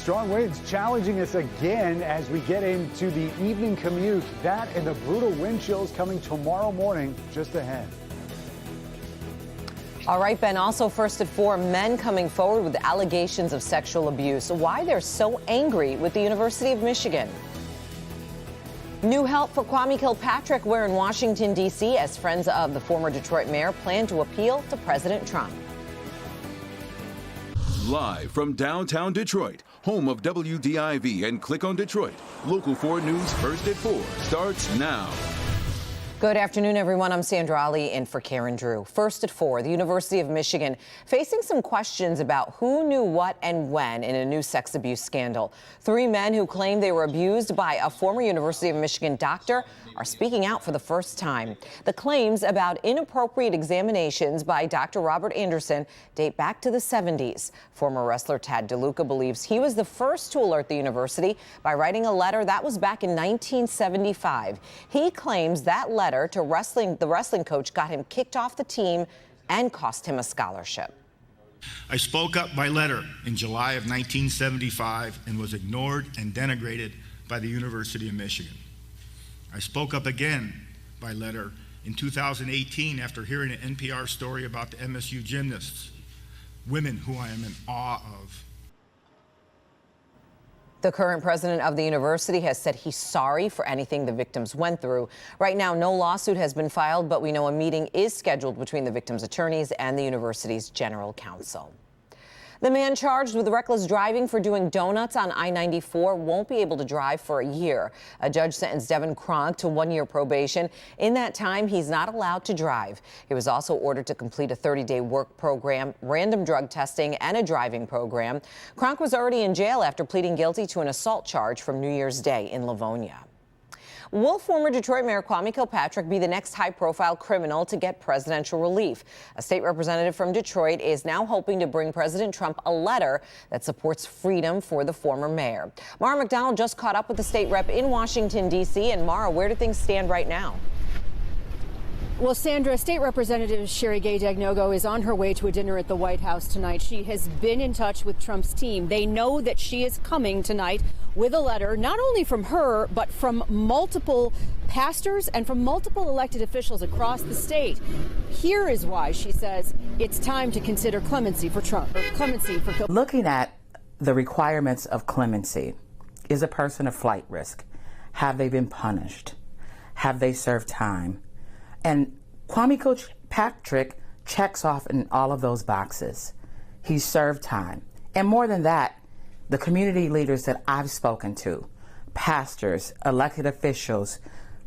strong winds challenging us again as we get into the evening commute. That and the brutal wind chills coming tomorrow morning just ahead. All right, Ben, also first at 4, men coming forward with allegations of sexual abuse. Why they're so angry with the University of Michigan. New help for Kwame Kilpatrick. We're in Washington, D.C. as friends of the former Detroit mayor plan to appeal to President Trump. Live from downtown Detroit, home of WDIV and Click on Detroit, Local 4 News First at 4 starts now. Good afternoon, everyone. I'm Sandra Ali in for Karen Drew. First at 4, the University of Michigan facing some questions about who knew what and when in a new sex abuse scandal. 3 men who claim they were abused by a former University of Michigan doctor are speaking out for the first time. The claims about inappropriate examinations by Dr. Robert Anderson date back to the 70s. Former wrestler Tad DeLuca believes he was the first to alert the university by writing a letter that was back in 1975. He claims that letter to the wrestling coach got him kicked off the team and cost him a scholarship. I spoke up by letter in July of 1975 and was ignored and denigrated by the University of Michigan. I spoke up again by letter in 2018 after hearing an NPR story about the MSU gymnasts, women who I am in awe of. The current president of the university has said he's sorry for anything the victims went through. Right now, no lawsuit has been filed, but we know a meeting is scheduled between the victims' attorneys and the university's general counsel. The man charged with reckless driving for doing donuts on I-94 won't be able to drive for a year. A judge sentenced Devin Cronk to 1-year probation. In that time, he's not allowed to drive. He was also ordered to complete a 30-day work program, random drug testing, and a driving program. Cronk was already in jail after pleading guilty to an assault charge from New Year's Day in Livonia. Will former Detroit Mayor Kwame Kilpatrick be the next high-profile criminal to get presidential relief? A state representative from Detroit is now hoping to bring President Trump a letter that supports freedom for the former mayor. Mara McDonald just caught up with the state rep in Washington, D.C. And Mara, where do things stand right now? Well, Sandra, State Representative Sherry Gay Dagnogo is on her way to a dinner at the White House tonight. She has been in touch with Trump's team. They know that she is coming tonight with a letter, not only from her, but from multiple pastors and from multiple elected officials across the state. Here is why she says it's time to consider clemency for Trump, or clemency for Kilpatrick. Looking at the requirements of clemency, is a person a flight risk? Have they been punished? Have they served time? And Kwame Kilpatrick checks off in all of those boxes. He served time. And more than that, the community leaders that I've spoken to, pastors, elected officials,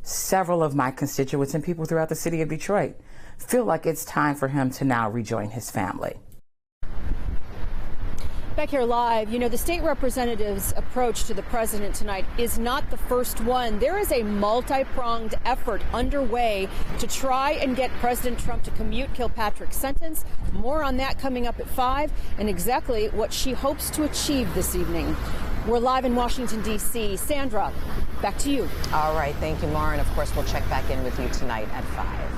several of my constituents and people throughout the city of Detroit feel like it's time for him to now rejoin his family. Back here live, you know, the state representative's approach to the president tonight is not the first one. There is a multi-pronged effort underway to try and get President Trump to commute Kilpatrick's sentence. More on that coming up at 5 and exactly what she hopes to achieve this evening. We're live in Washington, D.C. Sandra, back to you. All right. Thank you, Mara. And of course, we'll check back in with you tonight at 5.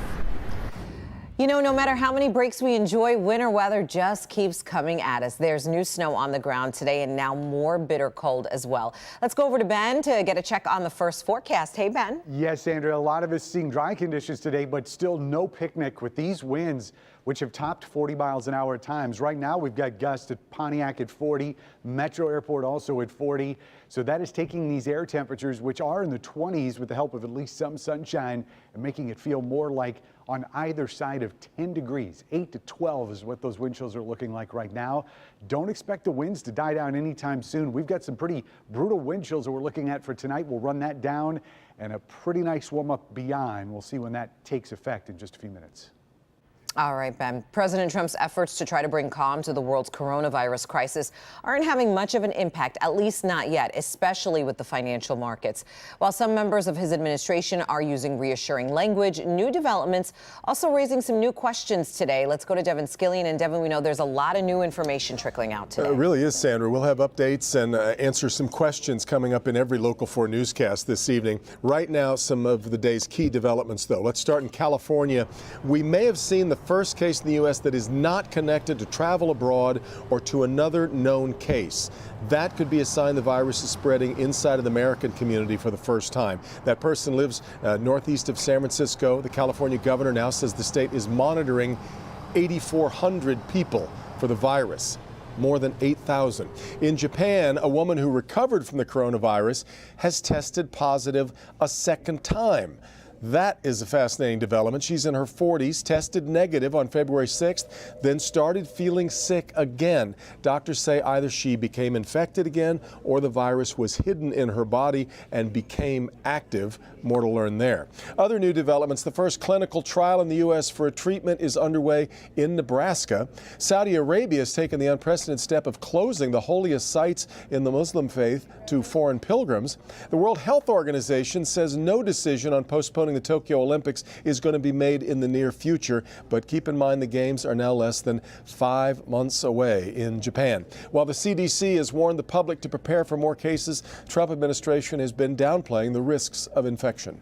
You know, no matter how many breaks we enjoy, winter weather just keeps coming at us. There's new snow on the ground today and now more bitter cold as well. Let's go over to Ben to get a check on the first forecast. Hey, Ben. Yes, Sandra, a lot of us seeing dry conditions today, but still no picnic with these winds, which have topped 40 miles an hour at times. Right now, we've got gusts at Pontiac at 40, Metro Airport also at 40. So that is taking these air temperatures, which are in the 20s with the help of at least some sunshine, and making it feel more like on either side of 10 degrees. 8 to 12 is what those wind chills are looking like right now. Don't expect the winds to die down anytime soon. We've got some pretty brutal wind chills that we're looking at for tonight. We'll run that down, and a pretty nice warm up beyond. We'll see when that takes effect in just a few minutes. All right, Ben. President Trump's efforts to try to bring calm to the world's coronavirus crisis aren't having much of an impact, at least not yet, especially with the financial markets. While some members of his administration are using reassuring language, new developments also raising some new questions today. Let's go to Devin Skillian. And Devin, we know there's a lot of new information trickling out today. It really is, Sandra. We'll have updates and answer some questions coming up in every Local 4 newscast this evening. Right now, some of the day's key developments, though. Let's start in California. We may have seen the first case in the U.S. that is not connected to travel abroad or to another known case. That could be a sign the virus is spreading inside of the American community for the first time. That person lives northeast of San Francisco. The California governor now says the state is monitoring 8,400 people for the virus. More than 8,000. In Japan, a woman who recovered from the coronavirus has tested positive a second time. That is a fascinating development. She's in her 40s, tested negative on February 6th, then started feeling sick again. Doctors say either she became infected again or the virus was hidden in her body and became active. More to learn there. Other new developments. The first clinical trial in the U.S. for a treatment is underway in Nebraska. Saudi Arabia has taken the unprecedented step of closing the holiest sites in the Muslim faith to foreign pilgrims. The World Health Organization says no decision on postponing the Tokyo Olympics is going to be made in the near future, but keep in mind the games are now less than 5 months away in Japan. While the CDC has warned the public to prepare for more cases, Trump administration has been downplaying the risks of infection.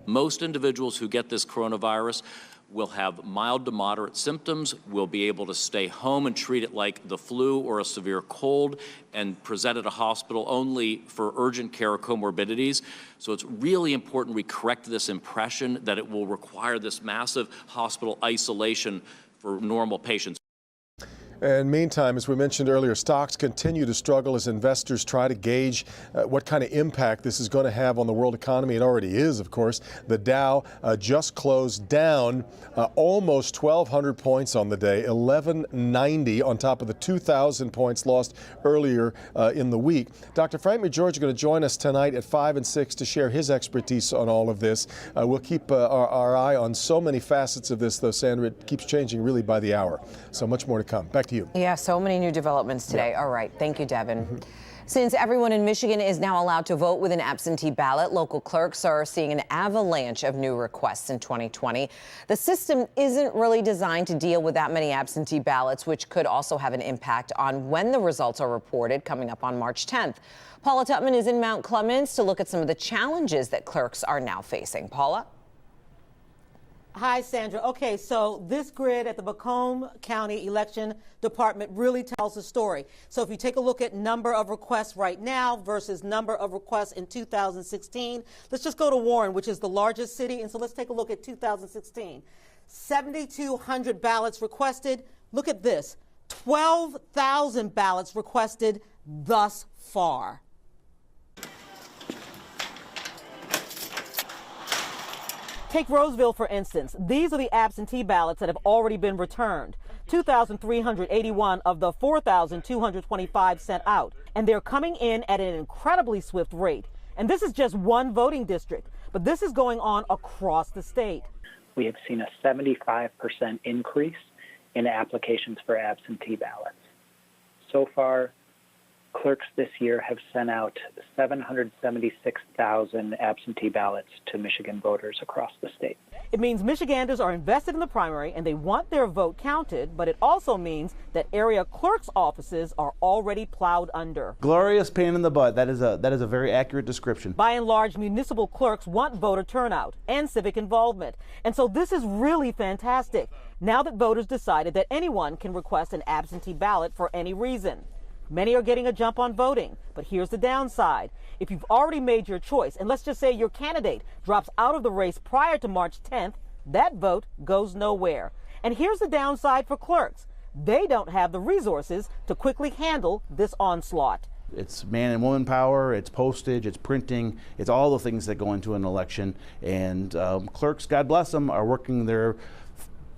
Most individuals who get this coronavirus will have mild to moderate symptoms, will be able to stay home and treat it like the flu or a severe cold and present at a hospital only for urgent care or comorbidities. So it's really important we correct this impression that it will require this massive hospital isolation for normal patients. And meantime, as we mentioned earlier, stocks continue to struggle as investors try to gauge what kind of impact this is going to have on the world economy. It already is, of course. The Dow just closed down almost 1,200 points on the day, 1190 on top of the 2,000 points lost earlier in the week. Dr. Frank McGeorge is going to join us tonight at 5 and 6 to share his expertise on all of this. We'll keep our eye on so many facets of this, though, Sandra. It keeps changing really by the hour. So much more to come. Back to you. Yeah, so many new developments today. Yeah. All right. Thank you, Devin. Since everyone in Michigan is now allowed to vote with an absentee ballot, local clerks are seeing an avalanche of new requests in 2020. The system isn't really designed to deal with that many absentee ballots, which could also have an impact on when the results are reported coming up on March 10th. Paula Tutman is in Mount Clemens to look at some of the challenges that clerks are now facing. Paula? Hi, Sandra. Okay, so this grid at the Macomb County Election Department really tells the story. So if you take a look at number of requests right now versus number of requests in 2016, let's just go to Warren, which is the largest city. And so let's take a look at 2016. 7,200 ballots requested. Look at this. 12,000 ballots requested thus far. Take Roseville, for instance. These are the absentee ballots that have already been returned. 2,381 of the 4,225 sent out. And they're coming in at an incredibly swift rate. And this is just one voting district, but this is going on across the state. We have seen a 75% increase in applications for absentee ballots. So far, clerks this year have sent out 776,000 absentee ballots to Michigan voters across the state. It means Michiganders are invested in the primary and they want their vote counted, but it also means that area clerks' offices are already plowed under. Glorious pain in the butt. That is a very accurate description. By and large, municipal clerks want voter turnout and civic involvement. And so this is really fantastic, now that voters decided that anyone can request an absentee ballot for any reason. Many are getting a jump on voting, but here's the downside. If you've already made your choice, and let's just say your candidate drops out of the race prior to March 10th, that vote goes nowhere. And here's the downside for clerks. They don't have the resources to quickly handle this onslaught. It's man and woman power, it's postage, it's printing, it's all the things that go into an election. And clerks, God bless them, are working their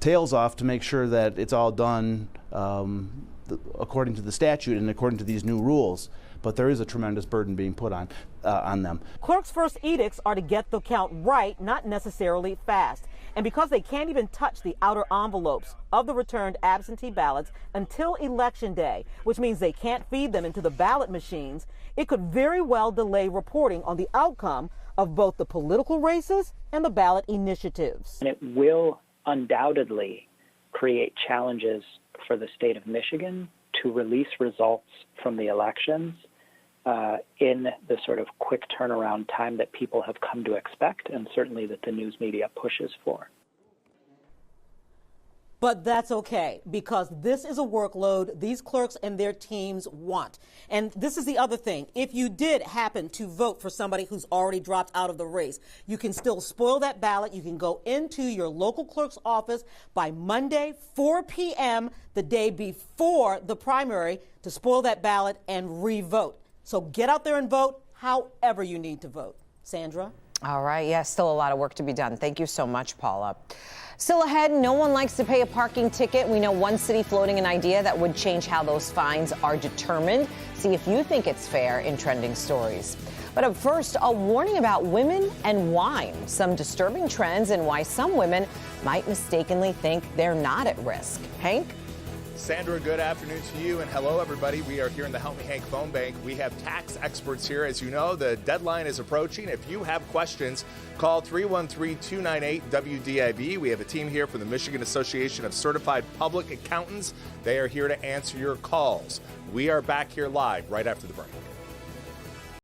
tails off to make sure that it's all done according to the statute and according to these new rules, but there is a tremendous burden being put on them. Clerks' first edicts are to get the count right, not necessarily fast. And because they can't even touch the outer envelopes of the returned absentee ballots until Election Day, which means they can't feed them into the ballot machines, it could very well delay reporting on the outcome of both the political races and the ballot initiatives. And it will undoubtedly create challenges for the state of Michigan to release results from the elections in the sort of quick turnaround time that people have come to expect, and certainly that the news media pushes for. But that's okay, because this is a workload these clerks and their teams want. And this is the other thing. If you did happen to vote for somebody who's already dropped out of the race, you can still spoil that ballot. You can go into your local clerk's office by Monday, 4 p.m., the day before the primary, to spoil that ballot and re-vote. So get out there and vote however you need to vote. Sandra? All right. Yeah, still a lot of work to be done. Thank you so much, Paula. Still ahead, no one likes to pay a parking ticket. We know one city floating an idea that would change how those fines are determined. See if you think it's fair in trending stories. But up first, a warning about women and wine. Some disturbing trends and why some women might mistakenly think they're not at risk. Hank? Sandra, good afternoon to you, and hello, everybody. We are here in the Help Me Hank phone bank. We have tax experts here. As you know, the deadline is approaching. If you have questions, call 313-298-WDIV. We have a team here from the Michigan Association of Certified Public Accountants. They are here to answer your calls. We are back here live right after the break.